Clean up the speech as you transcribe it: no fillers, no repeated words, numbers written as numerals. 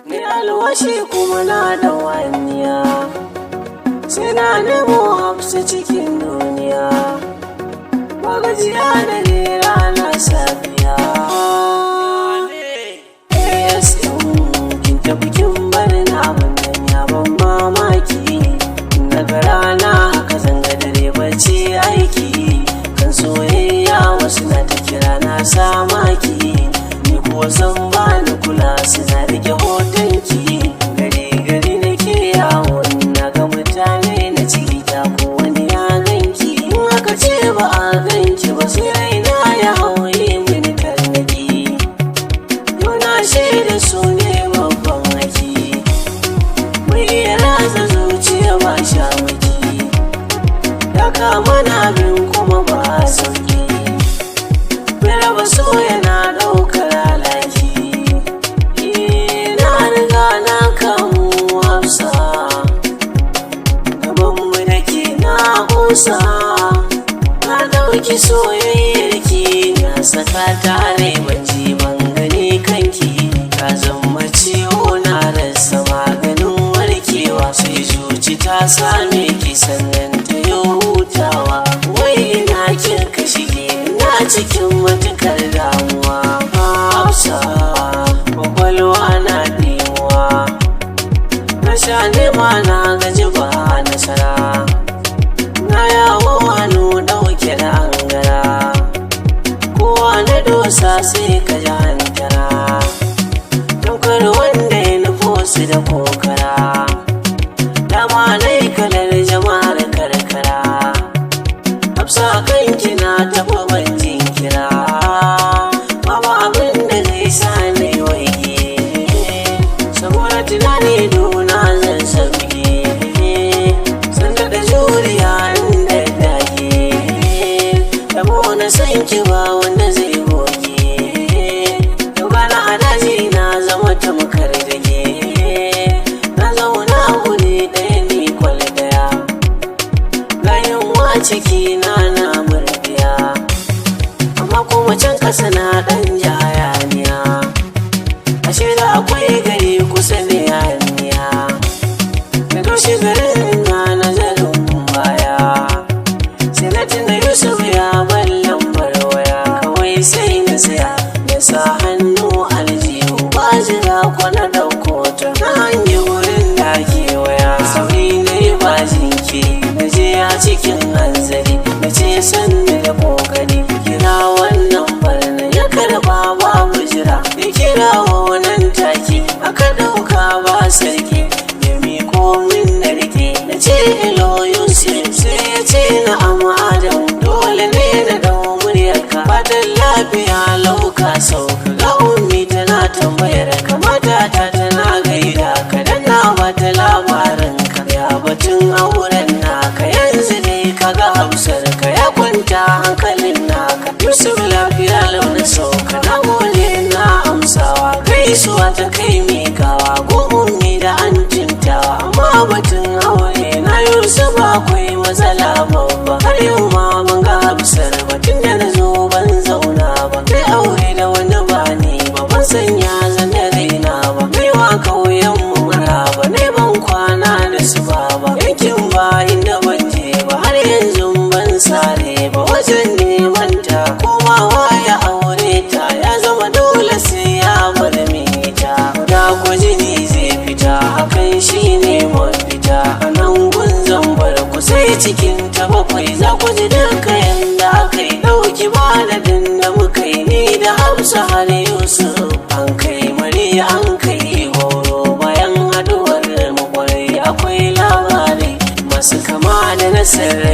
Ni alwashi kuma na da waniya, sai na nemo hafsa cikin duniya, magajiya da ne rana safiya. Kin tafi kin bari na abin ya ban mamaki, daga rana haka zanga dare bacci aiki, kan soyayya wasu na ta kira na samaki, ni kuwa zan bani kula suna rike hotonki, gari nake yawo na ga mutane na ciki ta ko wani ya ganki, in aka ce ba a ganki ba sai raina ya hauye mini tarnaki, yau na shaida so ne babban haki, mai iya ratsa zuciya ba shamaki, ya kama na bin kuma ba sauki, mai raba so yana ɗaukar alaki, na riga na kamu hafsa, gabanmu da ke na kusa, na ɗauki soyayyarki na saka tare bacci ban gani kanki, ka zama ciwo na rasa maganin warkewa, sai zuci ta same ki sannan ta yi hutawa, wai ina kirka shige na cikin matukar damuwa, hafsa kwakwalwa na dimuwa, na sha nema na gaji ba nasara, na yawo hannu ɗauke da hangara, kowa na dosa sai ka ji hantara, daukar wanda ya nufo su da kokara, dama nai kalar jama'ar karkara, hafsa kanki na taɓa ban jinkira, babu abin da zai sa ni waige, saboda tunani duna zan sauke, sanda da juriya inda dage, yabo na san ki ba wanda zai goge, yau gana a daji na zama tamkar dage, na zauna guri ɗaya ni kwal ɗaya, layin wa ciki na murdiya, amma kuma can ƙasa na ɗan jayaniya, ashe da akwai gari kusa da yaniya, da doshe garin na nazarin baya, sai na tuna Yusuf ya bar lambar waya, kawai sai na saya da sa hannu aljihu, ba jira kwana ɗauko ta na hanyar wurin da ke waya, sauri na yi ba jinkiri, na je a cikin hanzari, na ce sannu da kokari, kira wannan barna ya karɓa babu jira, ya kira wa nan take aka ɗauka ba sarki, ya miko min na rike, na ce hello Yusuf, sai ya ce na amma Adam, dole ne na dau muryarka, fatan lafiya lauka sauka, ga ummi tana tambayar ka, matata tana gaida ka, dan na bata labarin ka, ya batun auren naka, yanzu dai kaga hausar ka ya kwanta hankalin naka, Yusuf lafiya launa sauka, na gode na amsawa, gaisuwa ta kai mikawa, ummi da an jintawa, amma batun aure na Yusuf akwai matsala babba, har yau ma ban ga hafsar ba, tunda na zo ban zauna ba, kai aure da wani ba ni ba, ban sanya zane raina ba, kaiwa kauyen mu maraba, ne ban kwana da su ba, yankin ba inda ban je ba, har yanzu ban sare ba, wajen neman ta komawa ya aure ta, ya zama dole sai ya bar mita, da kwajini zai fita, hakan shi ne mafita, a nan gun zambar ku sai cikin ta bakwai, za ku ji duka yanda aka yi ɗauki ba da dinda muka yi, ni da hafsa har Yusuf, an kai mari an kai goro, bayan haduwar mu kwarai akwai labarai masu kama da nasarar